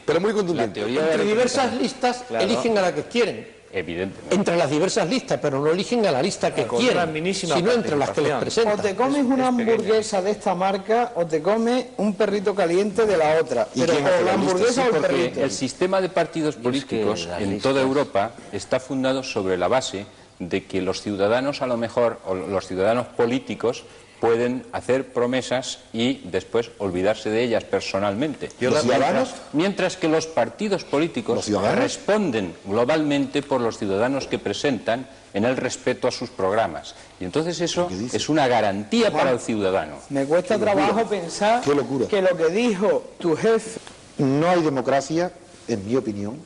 Pero muy contundente. Entre diversas listas eligen a la que quieren. Evidentemente. Entre las diversas listas, pero no eligen a la lista que Con quieren, una minísima sino entre las que les o presentan. te comes una hamburguesa de esta marca o te comes un perrito caliente de la otra. Pero quién hace o la la lista? hamburguesa o el Porque perrito. el sistema de partidos políticos las en listas- toda Europa está fundado sobre la base de que los ciudadanos, a lo mejor, o los ciudadanos políticos, pueden hacer promesas y después olvidarse de ellas personalmente. ¿Los ciudadanos? Mientras que los partidos políticos ¿Los ciudadanos? responden globalmente por los ciudadanos que presentan en el respeto a sus programas. Y entonces eso es una garantía para el ciudadano. Me cuesta trabajo pensar Qué locura. que lo que dijo tu jefe... No hay democracia, en mi opinión,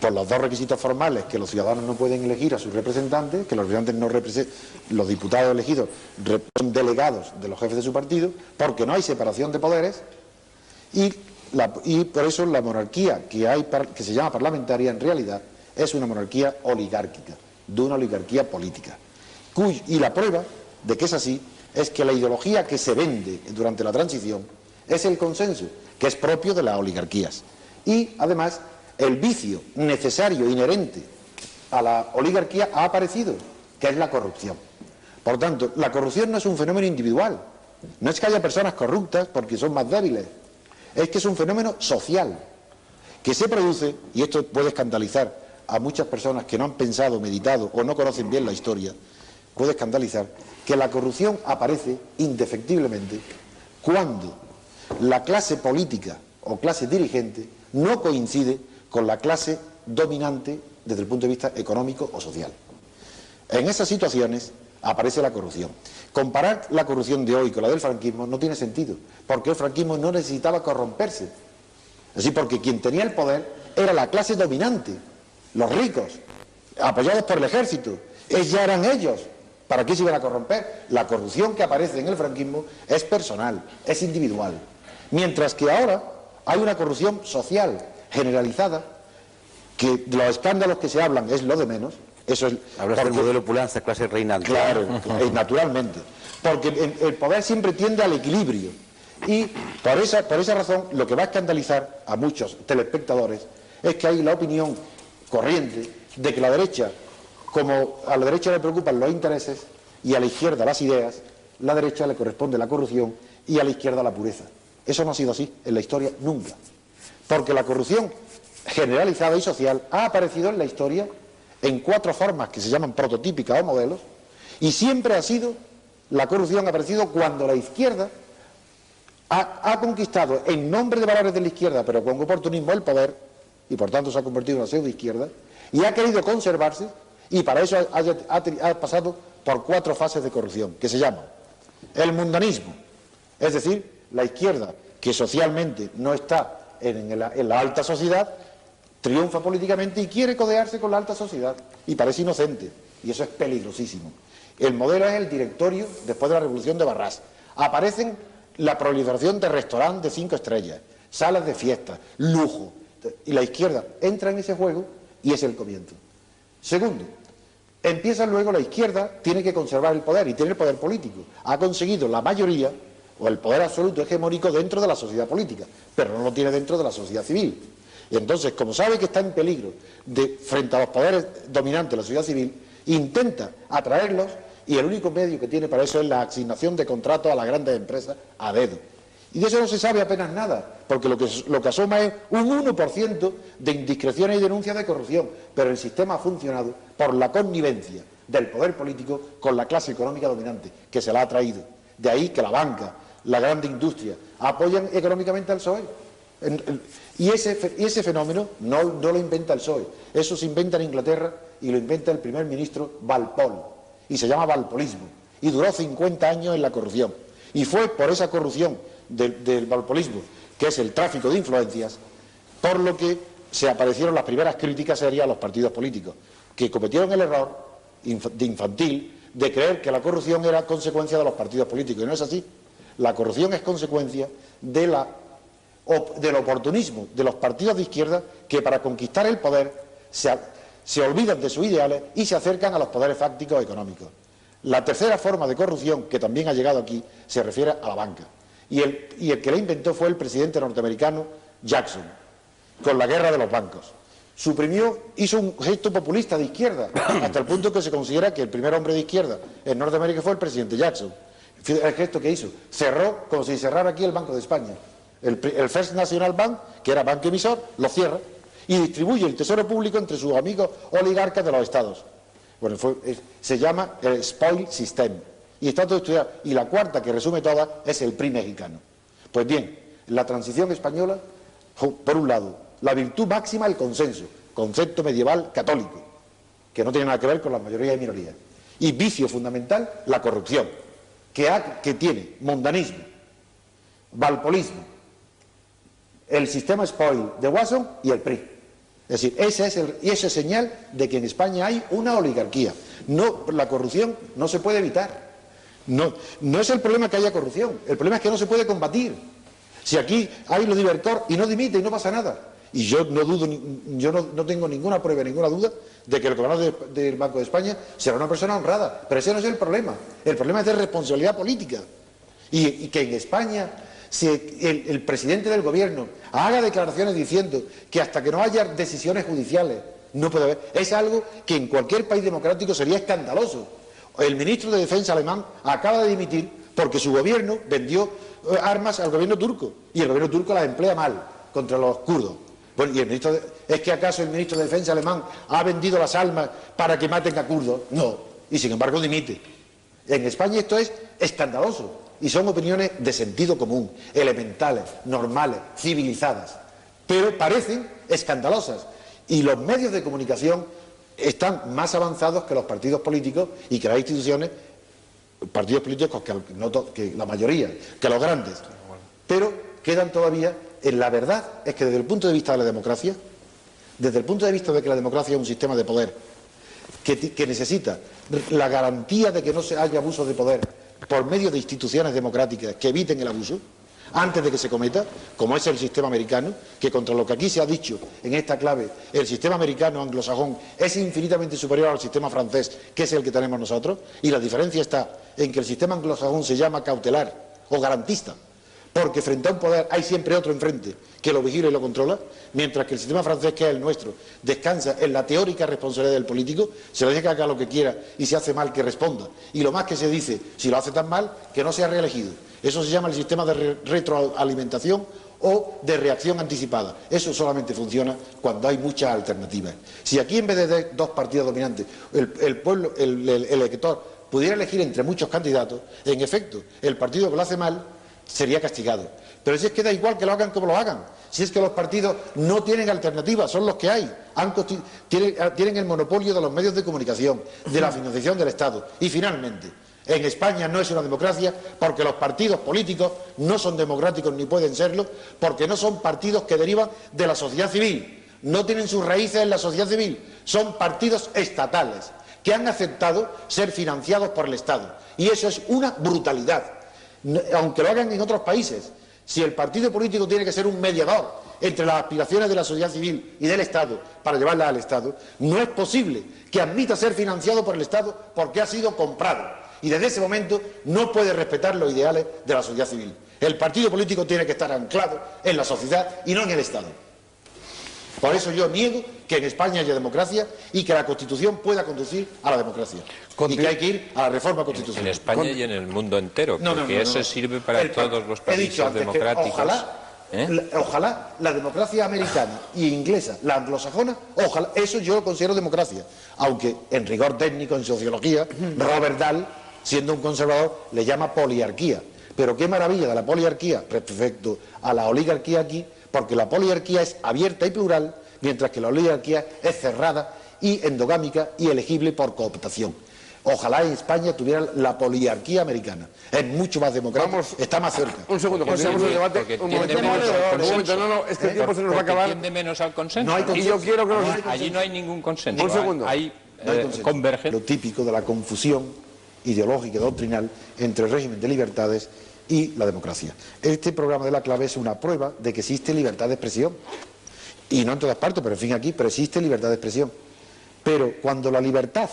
por los 2 requisitos formales, que los ciudadanos no pueden elegir a sus representantes, que los representantes no representan, los diputados elegidos son delegados de los jefes de su partido, porque no hay separación de poderes, y por eso la monarquía que se llama parlamentaria en realidad es una monarquía oligárquica, de una oligarquía política. Y la prueba de que es así es que la ideología que se vende durante la transición es el consenso, que es propio de las oligarquías. Y además el vicio necesario, inherente a la oligarquía ha aparecido, que es la corrupción. Por tanto, la corrupción no es un fenómeno individual, No es que haya personas corruptas porque son más débiles, es que es un fenómeno social que se produce, y esto puede escandalizar a muchas personas que no han pensado, meditado o no conocen bien la historia, puede escandalizar que la corrupción aparece indefectiblemente cuando la clase política o clase dirigente no coincide con la clase dominante desde el punto de vista económico o social. En esas situaciones aparece la corrupción. Comparar la corrupción de hoy con la del franquismo no tiene sentido, porque el franquismo no necesitaba corromperse. Así, porque quien tenía el poder era la clase dominante, los ricos, apoyados por el ejército. Ya eran ellos. ¿Para qué se iban a corromper? La corrupción que aparece en el franquismo es personal, es individual. Mientras que ahora hay una corrupción social, generalizada, que de los escándalos que se hablan es lo de menos. Eso es, hablas del modelo pulanza, clase reinante. Claro, naturalmente. Porque el poder siempre tiende al equilibrio. Y por esa razón, lo que va a escandalizar a muchos telespectadores es que hay la opinión corriente de que la derecha, como a la derecha le preocupan los intereses y a la izquierda las ideas, la derecha le corresponde la corrupción y a la izquierda la pureza. Eso no ha sido así en la historia nunca. Porque la corrupción generalizada y social ha aparecido en la historia en 4 formas que se llaman prototípicas o modelos, y siempre ha sido, la corrupción ha aparecido cuando la izquierda ha conquistado en nombre de valores de la izquierda, pero con oportunismo, el poder, y por tanto se ha convertido en una pseudoizquierda, y ha querido conservarse, y para eso ha pasado por 4 fases de corrupción, que se llaman el mundanismo, es decir, la izquierda, que socialmente no está en la alta sociedad, triunfa políticamente y quiere codearse con la alta sociedad, y parece inocente, y eso es peligrosísimo. El modelo es el directorio después de la revolución de Barras. Aparecen la proliferación de restaurantes de 5 estrellas, salas de fiesta, lujo, y la izquierda entra en ese juego y es el comienzo. Segundo, empieza luego la izquierda, tiene que conservar el poder y tiene el poder político. Ha conseguido la mayoría o el poder absoluto hegemónico dentro de la sociedad política, pero no lo tiene dentro de la sociedad civil. Y entonces, como sabe que está en peligro frente a los poderes dominantes de la sociedad civil, intenta atraerlos, y el único medio que tiene para eso es la asignación de contratos a las grandes empresas a dedo. Y de eso no se sabe apenas nada, porque lo que asoma es un 1% de indiscreciones y denuncias de corrupción, pero el sistema ha funcionado por la connivencia del poder político con la clase económica dominante, que se la ha traído. De ahí que la banca, la gran industria, apoyan económicamente al PSOE. Y ese fenómeno no lo inventa el PSOE, eso se inventa en Inglaterra y lo inventa el primer ministro Walpole, y se llama valpolismo, y duró 50 años en la corrupción, y fue por esa corrupción del valpolismo, que es el tráfico de influencias, por lo que se aparecieron las primeras críticas serias a los partidos políticos, que cometieron el error infantil de creer que la corrupción era consecuencia de los partidos políticos, y no es así. La corrupción es consecuencia del oportunismo de los partidos de izquierda, que para conquistar el poder se olvidan de sus ideales y se acercan a los poderes fácticos económicos. La tercera forma de corrupción, que también ha llegado aquí, se refiere a la banca. Y el que la inventó fue el presidente norteamericano Jackson, con la guerra de los bancos. Hizo un gesto populista de izquierda, hasta el punto que se considera que el primer hombre de izquierda en Norteamérica fue el presidente Jackson. El gesto que hizo, cerró como si cerrara aquí el Banco de España. El First National Bank, que era banco emisor, lo cierra y distribuye el tesoro público entre sus amigos oligarcas de los estados. Bueno, se llama el spoil system y está todo estudiado. Y la cuarta, que resume todas, es el PRI mexicano. Pues bien, la transición española, por un lado, la virtud máxima, el consenso, concepto medieval católico, que no tiene nada que ver con las mayorías y minorías. Y vicio fundamental, la corrupción, que tiene mundanismo, valpolismo, el sistema spoil de Watson y el PRI. Es decir, esa es señal de que en España hay una oligarquía. La corrupción no se puede evitar. No es el problema que haya corrupción, el problema es que no se puede combatir. Si aquí hay lo de Ibercor y no dimite y no pasa nada. Y yo no tengo ninguna prueba, ninguna duda de que el gobernador del Banco de España será una persona honrada. Pero ese no es el problema. El problema es de responsabilidad política. Y que en España, si el presidente del gobierno haga declaraciones diciendo que hasta que no haya decisiones judiciales no puede haber, es algo que en cualquier país democrático sería escandaloso. El ministro de Defensa alemán acaba de dimitir porque su gobierno vendió armas al gobierno turco y el gobierno turco las emplea mal contra los kurdos. Bueno, y ¿es que acaso el ministro de Defensa alemán ha vendido las armas para que maten a kurdos? No, y sin embargo dimite. En España esto es escandaloso y son opiniones de sentido común, elementales, normales, civilizadas, pero parecen escandalosas y los medios de comunicación están más avanzados que los partidos políticos y que las instituciones, partidos políticos que la mayoría, que los grandes, pero quedan todavía en la verdad. Es que desde el punto de vista de la democracia, desde el punto de vista de que la democracia es un sistema de poder que necesita la garantía de que no se haya abuso de poder por medio de instituciones democráticas que eviten el abuso antes de que se cometa, como es el sistema americano, que contra lo que aquí se ha dicho en esta clave, el sistema americano anglosajón es infinitamente superior al sistema francés, que es el que tenemos nosotros, y la diferencia está en que el sistema anglosajón se llama cautelar o garantista, porque frente a un poder hay siempre otro enfrente que lo vigila y lo controla, mientras que el sistema francés, que es el nuestro, descansa en la teórica responsabilidad del político, se le deja que haga lo que quiera y si hace mal que responda, y lo más que se dice, si lo hace tan mal, que no sea reelegido. Eso se llama el sistema de retroalimentación o de reacción anticipada. Eso solamente funciona cuando hay muchas alternativas. Si aquí en vez de dos partidos dominantes, el pueblo, el elector, pudiera elegir entre muchos candidatos, en efecto, el partido que lo hace mal sería castigado. Pero si es que da igual que lo hagan como lo hagan, si es que los partidos no tienen alternativas, son los que hay, tienen el monopolio de los medios de comunicación, de la financiación del Estado. Y finalmente, en España no es una democracia porque los partidos políticos no son democráticos ni pueden serlo, porque no son partidos que derivan de la sociedad civil, no tienen sus raíces en la sociedad civil, son partidos estatales que han aceptado ser financiados por el Estado. Y eso es una brutalidad. Aunque lo hagan en otros países, si el partido político tiene que ser un mediador entre las aspiraciones de la sociedad civil y del Estado para llevarlas al Estado, no es posible que admita ser financiado por el Estado porque ha sido comprado y desde ese momento no puede respetar los ideales de la sociedad civil. El partido político tiene que estar anclado en la sociedad y no en el Estado. Por eso yo niego que en España haya democracia y que la Constitución pueda conducir a la democracia. Y que hay que ir a la reforma constitucional. En España y en el mundo entero, porque eso sirve para todos los países democráticos. Ojalá la democracia americana y inglesa, la anglosajona, ojalá, eso yo lo considero democracia. Aunque en rigor técnico, en sociología, Robert Dahl, siendo un conservador, le llama poliarquía. Pero qué maravilla de la poliarquía respecto a la oligarquía aquí, porque la poliarquía es abierta y plural, mientras que la oligarquía es cerrada y endogámica y elegible por cooptación. Ojalá en España tuviera la poliarquía americana. Es mucho más democrático, está más cerca. Un segundo, pasemos el debate. Un momento, es que el tiempo se nos va a acabar. Tiende menos al consenso. No hay consenso. Y yo quiero que allí no hay ningún consenso. Un segundo. Hay Convergen. convergen. Lo típico de la confusión ideológica y doctrinal entre el régimen de libertades y la democracia. Este programa de la clave es una prueba de que existe libertad de expresión. Y no en todas partes, pero en fin aquí, pero existe libertad de expresión. Pero cuando la libertad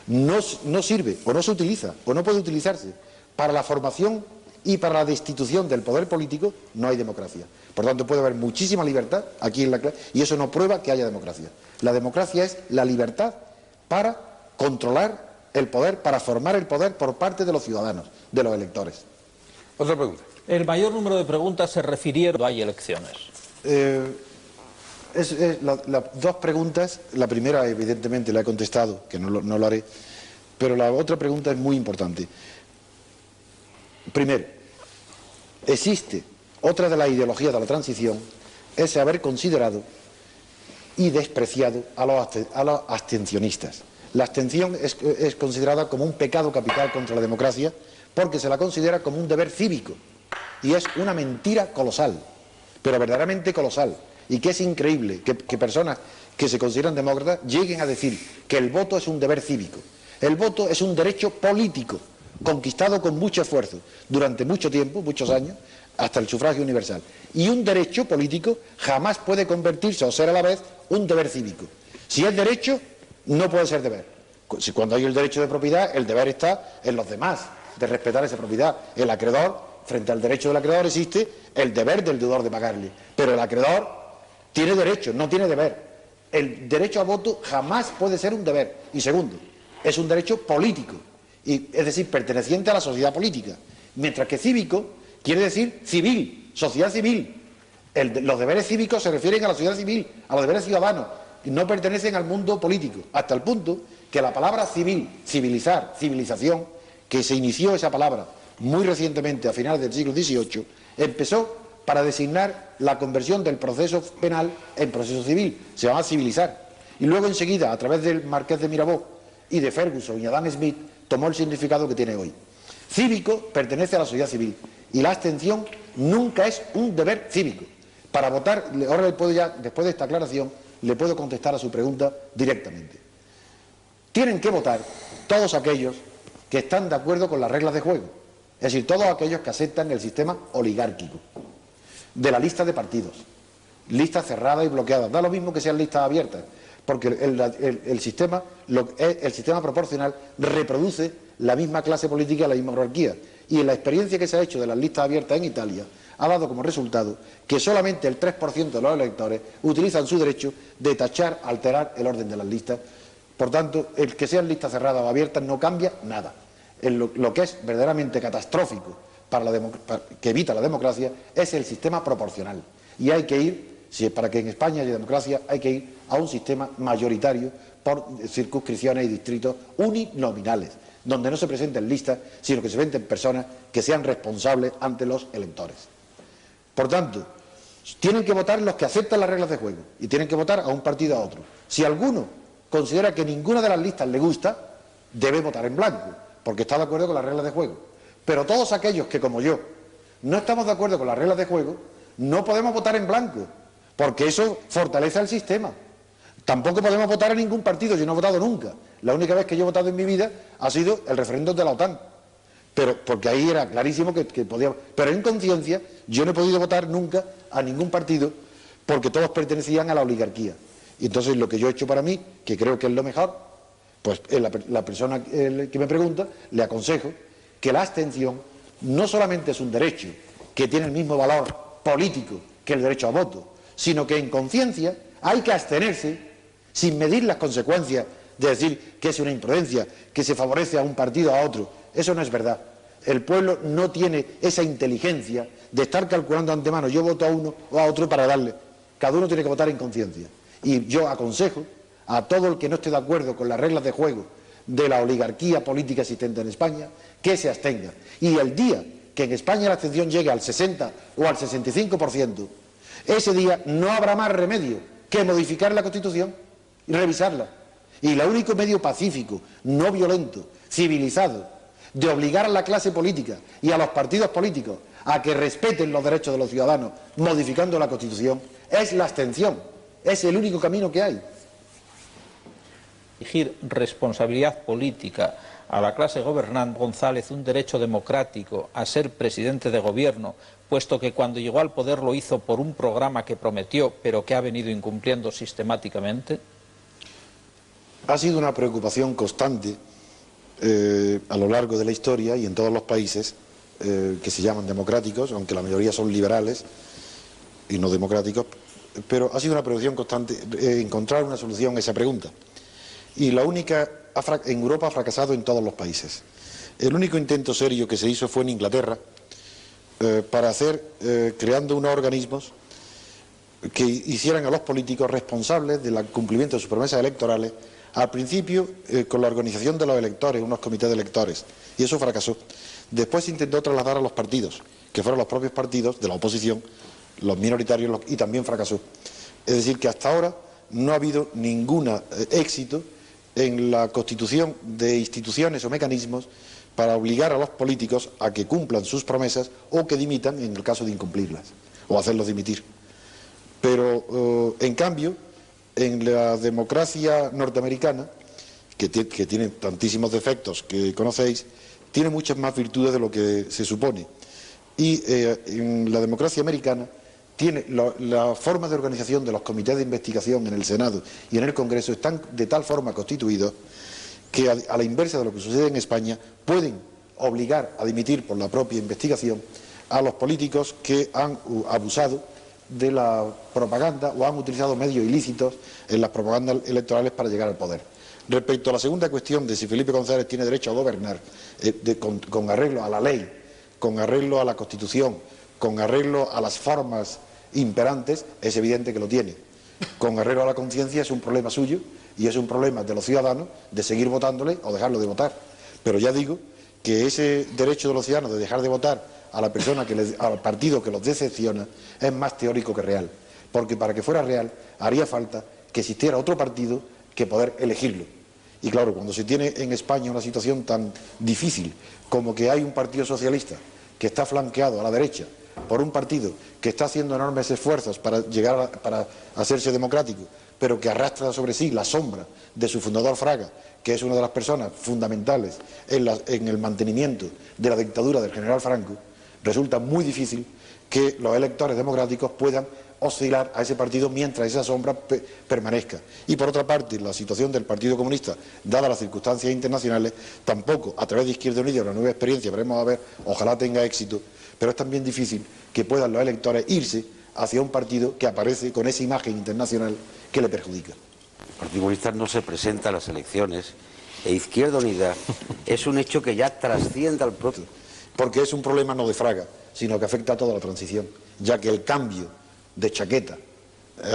no sirve, o no se utiliza, o no puede utilizarse para la formación y para la destitución del poder político, no hay democracia. Por tanto, puede haber muchísima libertad aquí en la clave, y eso no prueba que haya democracia. La democracia es la libertad para controlar el poder, para formar el poder por parte de los ciudadanos, de los electores. Otra pregunta. El mayor número de preguntas se refirieron a hay elecciones. Las dos preguntas, la primera evidentemente la he contestado, que no lo haré, pero la otra pregunta es muy importante. Primero, existe otra de las ideologías de la transición, es haber considerado y despreciado a los abstencionistas. La abstención es considerada como un pecado capital contra la democracia porque se la considera como un deber cívico y es una mentira colosal, pero verdaderamente colosal. Y que es increíble que personas que se consideran demócratas lleguen a decir que el voto es un deber cívico. El voto es un derecho político, conquistado con mucho esfuerzo, durante mucho tiempo, muchos años, hasta el sufragio universal. Y un derecho político jamás puede convertirse o ser a la vez un deber cívico. Si es derecho, no puede ser deber. Cuando hay el derecho de propiedad, el deber está en los demás, de respetar esa propiedad. El acreedor, frente al derecho del acreedor, existe el deber del deudor de pagarle. Pero el acreedor tiene derecho, no tiene deber. El derecho a voto jamás puede ser un deber. Y segundo, es un derecho político. es decir, perteneciente a la sociedad política, mientras que cívico quiere decir civil, sociedad civil. Los deberes cívicos se refieren a la sociedad civil, a los deberes ciudadanos, y no pertenecen al mundo político, hasta el punto que la palabra civil, civilizar, civilización, que se inició esa palabra muy recientemente, a finales del siglo XVIII, empezó para designar la conversión del proceso penal en proceso civil, se llama civilizar. Y luego enseguida, a través del Marqués de Mirabeau y de Ferguson y Adam Smith, tomó el significado que tiene hoy. Cívico pertenece a la sociedad civil y la abstención nunca es un deber cívico. Para votar, ahora le puedo ya, después de esta aclaración, le puedo contestar a su pregunta directamente. Tienen que votar todos aquellos que están de acuerdo con las reglas de juego, es decir, todos aquellos que aceptan el sistema oligárquico de la lista de partidos, listas cerradas y bloqueadas, da lo mismo que sean listas abiertas, porque el sistema proporcional reproduce la misma clase política, la misma monarquía, y en la experiencia que se ha hecho de las listas abiertas en Italia ha dado como resultado que solamente el 3% de los electores utilizan su derecho de tachar, alterar el orden de las listas. Por tanto, el que sean listas cerradas o abiertas no cambia nada. Lo que es verdaderamente catastrófico que evita la democracia es el sistema proporcional. Y hay que ir, para que en España haya democracia, hay que ir a un sistema mayoritario por circunscripciones y distritos uninominales, donde no se presenten listas, sino que se presenten personas que sean responsables ante los electores. Por tanto, tienen que votar los que aceptan las reglas de juego y tienen que votar a un partido a otro. Si alguno considera que ninguna de las listas le gusta, debe votar en blanco, porque está de acuerdo con las reglas de juego. Pero todos aquellos que, como yo, no estamos de acuerdo con las reglas de juego, no podemos votar en blanco, porque eso fortalece al sistema. Tampoco podemos votar a ningún partido, yo no he votado nunca. La única vez que yo he votado en mi vida ha sido el referéndum de la OTAN. Pero porque ahí era clarísimo que podía. Pero en conciencia yo no he podido votar nunca a ningún partido porque todos pertenecían a la oligarquía. Y entonces lo que yo he hecho para mí, que creo que es lo mejor, pues la persona que me pregunta, le aconsejo que la abstención no solamente es un derecho que tiene el mismo valor político que el derecho a voto, sino que en conciencia hay que abstenerse sin medir las consecuencias de decir que es una imprudencia, que se favorece a un partido a otro. Eso no es verdad. El pueblo no tiene esa inteligencia de estar calculando de antemano, yo voto a uno o a otro para darle. Cada uno tiene que votar en conciencia. Y yo aconsejo a todo el que no esté de acuerdo con las reglas de juego de la oligarquía política existente en España, que se abstenga. Y el día que en España la abstención llegue al 60 o al 65%, ese día no habrá más remedio que modificar la Constitución y revisarla. Y el único medio pacífico, no violento, civilizado, de obligar a la clase política y a los partidos políticos a que respeten los derechos de los ciudadanos modificando la Constitución, es la abstención. Es el único camino que hay. Exigir responsabilidad política a la clase gobernante, González, un derecho democrático a ser presidente de gobierno, puesto que cuando llegó al poder lo hizo por un programa que prometió, pero que ha venido incumpliendo sistemáticamente? Ha sido una preocupación constante a lo largo de la historia y en todos los países que se llaman democráticos, aunque la mayoría son liberales y no democráticos, pero ha sido una preocupación constante encontrar una solución a esa pregunta. Y la única, en Europa ha fracasado en todos los países. El único intento serio que se hizo fue en Inglaterra para hacer, creando unos organismos que hicieran a los políticos responsables del cumplimiento de sus promesas electorales, al principio con la organización de los electores, unos comités de electores, y eso fracasó. Después se intentó trasladar a los partidos, que fueron los propios partidos de la oposición, los minoritarios, y también fracasó. Es decir, que hasta ahora no ha habido ningún éxito en la constitución de instituciones o mecanismos para obligar a los políticos a que cumplan sus promesas o que dimitan en el caso de incumplirlas, o hacerlos dimitir. Pero, en cambio, en la democracia norteamericana, que tiene tantísimos defectos que conocéis, tiene muchas más virtudes de lo que se supone. Y en la democracia americana tiene la forma de organización de los comités de investigación en el Senado y en el Congreso están de tal forma constituidos que, a la inversa de lo que sucede en España, pueden obligar a dimitir por la propia investigación a los políticos que han abusado de la propaganda o han utilizado medios ilícitos en las propagandas electorales para llegar al poder. Respecto a la segunda cuestión de si Felipe González tiene derecho a gobernar con arreglo a la ley, con arreglo a la Constitución, con arreglo a las formas imperantes, es evidente que lo tiene. Con arreglo a la conciencia es un problema suyo y es un problema de los ciudadanos de seguir votándole o dejarlo de votar. Pero ya digo que ese derecho de los ciudadanos de dejar de votar a la persona al partido que los decepciona es más teórico que real. Porque para que fuera real haría falta que existiera otro partido que poder elegirlo. Y claro, cuando se tiene en España una situación tan difícil como que hay un partido socialista que está flanqueado a la derecha por un partido que está haciendo enormes esfuerzos para para hacerse democrático, pero que arrastra sobre sí la sombra de su fundador Fraga, que es una de las personas fundamentales en el mantenimiento de la dictadura del general Franco, resulta muy difícil que los electores democráticos puedan oscilar a ese partido mientras esa sombra permanezca. Y por otra parte, la situación del Partido Comunista, dadas las circunstancias internacionales, tampoco, a través de Izquierda Unida, una nueva experiencia, veremos a ver, ojalá tenga éxito, pero es también difícil que puedan los electores irse hacia un partido que aparece con esa imagen internacional que le perjudica. El Partido Comunista no se presenta a las elecciones e Izquierda Unida es un hecho que ya trasciende al propio. Porque es un problema no de Fraga, sino que afecta a toda la transición, ya que el cambio de chaqueta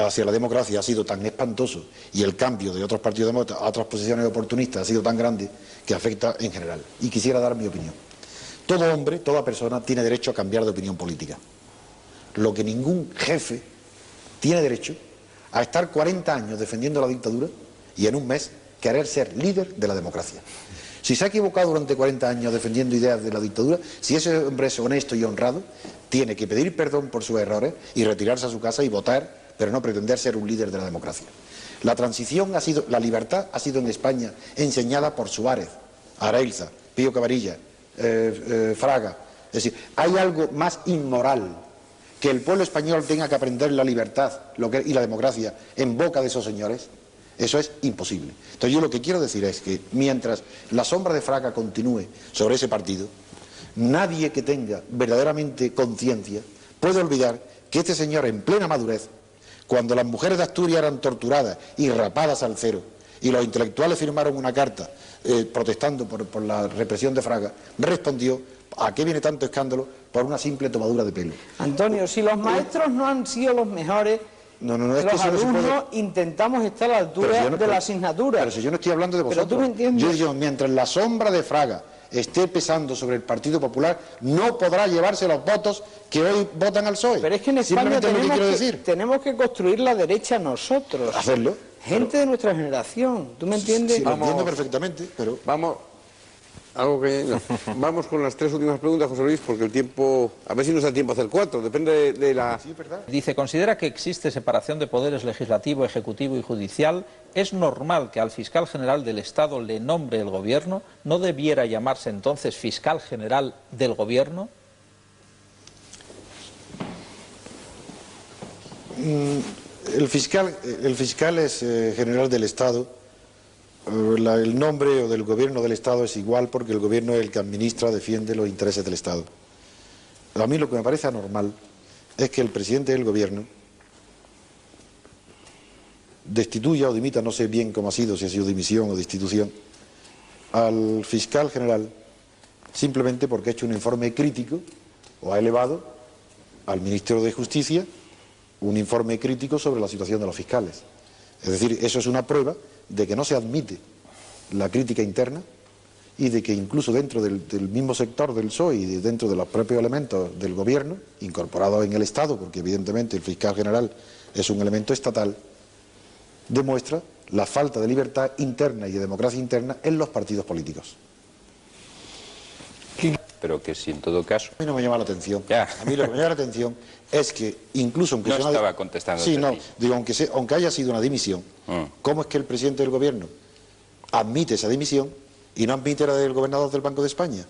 hacia la democracia ha sido tan espantoso y el cambio de otros partidos demócratas a otras posiciones oportunistas ha sido tan grande que afecta en general. Y quisiera dar mi opinión. Todo hombre, toda persona tiene derecho a cambiar de opinión política. Lo que ningún jefe tiene derecho a estar 40 años defendiendo la dictadura y en un mes querer ser líder de la democracia. Si se ha equivocado durante 40 años defendiendo ideas de la dictadura, si ese hombre es honesto y honrado, tiene que pedir perdón por sus errores y retirarse a su casa y votar, pero no pretender ser un líder de la democracia. La transición la libertad ha sido en España enseñada por Suárez, Arailza, Pío Cavarilla, Fraga. Es decir, ¿hay algo más inmoral que el pueblo español tenga que aprender la libertad y la democracia en boca de esos señores? Eso es imposible. Entonces yo lo que quiero decir es que mientras la sombra de Fraga continúe sobre ese partido, nadie que tenga verdaderamente conciencia puede olvidar que este señor en plena madurez, cuando las mujeres de Asturias eran torturadas y rapadas al cero, y los intelectuales firmaron una carta protestando por la represión de Fraga, respondió: ¿a qué viene tanto escándalo? Por una simple tomadura de pelo. Antonio, si los maestros no han sido los mejores, es los que alumnos intentamos estar a la altura de la asignatura. Pero si yo no estoy hablando de vosotros. Pero tú me entiendes. Yo digo, mientras la sombra de Fraga esté pesando sobre el Partido Popular, no podrá llevarse los votos que hoy votan al PSOE. Pero es que en España tenemos que construir la derecha nosotros. Hacerlo. Gente de nuestra generación, ¿tú me entiendes? Sí, lo entiendo perfectamente, pero... Vamos con las tres últimas preguntas, José Luis, porque el tiempo, a ver si nos da tiempo a hacer cuatro, depende de la... Sí, ¿verdad? Dice, considera que existe separación de poderes legislativo, ejecutivo y judicial. ¿Es normal que al fiscal general del Estado le nombre el gobierno? ¿No debiera llamarse entonces fiscal general del gobierno? El fiscal es general del Estado. El nombre o del gobierno del Estado es igual porque el gobierno es el que administra, defiende los intereses del Estado. A mí lo que me parece anormal es que el presidente del gobierno destituya o dimita, no sé bien cómo ha sido, si ha sido dimisión o destitución, al fiscal general simplemente porque ha hecho un informe crítico o ha elevado al ministro de Justicia un informe crítico sobre la situación de los fiscales. Es decir, eso es una prueba de que no se admite la crítica interna y de que incluso dentro del mismo sector del PSOE y dentro de los propios elementos del gobierno, incorporados en el Estado, porque evidentemente el fiscal general es un elemento estatal, demuestra la falta de libertad interna y de democracia interna en los partidos políticos. Pero que si en todo caso... A mí no me llama la atención. Ya. A mí lo que me llama la atención es que incluso aunque No sea estaba contestando. Sí, no, digo, aunque haya sido una dimisión, ¿cómo es que el presidente del gobierno admite esa dimisión y no admite la del gobernador del Banco de España?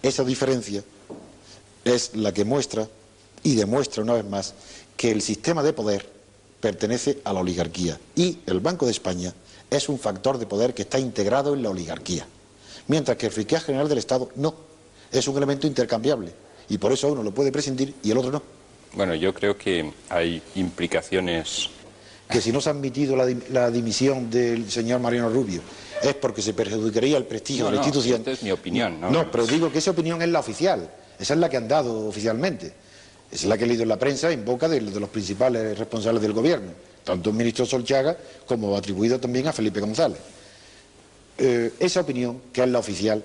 Esa diferencia es la que muestra y demuestra una vez más que el sistema de poder pertenece a la oligarquía y el Banco de España es un factor de poder que está integrado en la oligarquía, mientras que el fiscal general del Estado no, es un elemento intercambiable y por eso uno lo puede prescindir y el otro no. Bueno, yo creo que hay implicaciones que si no se ha admitido la dimisión del señor Mariano Rubio es porque se perjudicaría el prestigio de la institución. Esta es mi opinión, ¿no? No, pero digo que esa opinión es la oficial, esa es la que han dado oficialmente, esa es la que he leído en la prensa en boca de los principales responsables del gobierno, tanto el ministro Solchaga como atribuido también a Felipe González. Esa opinión, que es la oficial,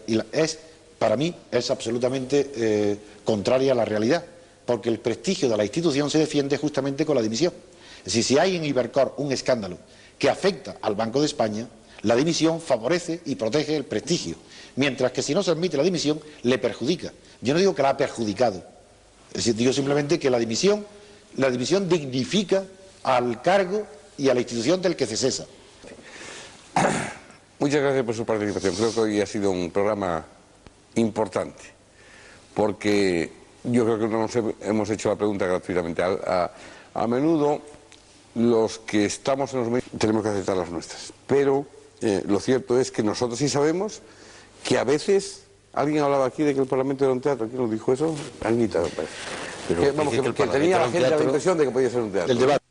para mí es absolutamente contraria a la realidad, porque el prestigio de la institución se defiende justamente con la dimisión. Es decir, si hay en Ibercor un escándalo que afecta al Banco de España, la dimisión favorece y protege el prestigio, mientras que si no se admite la dimisión, le perjudica. Yo no digo que la ha perjudicado, es decir, digo simplemente que la dimisión dignifica al cargo y a la institución del que se cesa. Muchas gracias por su participación. Creo que hoy ha sido un programa importante, porque yo creo que no nos hemos hecho la pregunta gratuitamente. A menudo los que estamos en los medios tenemos que aceptar las nuestras, pero lo cierto es que nosotros sí sabemos que a veces... Alguien hablaba aquí de que el Parlamento era un teatro. ¿Quién nos dijo eso? Anita, me parece. Que tenía la gente la impresión de que podía ser un teatro. El debate.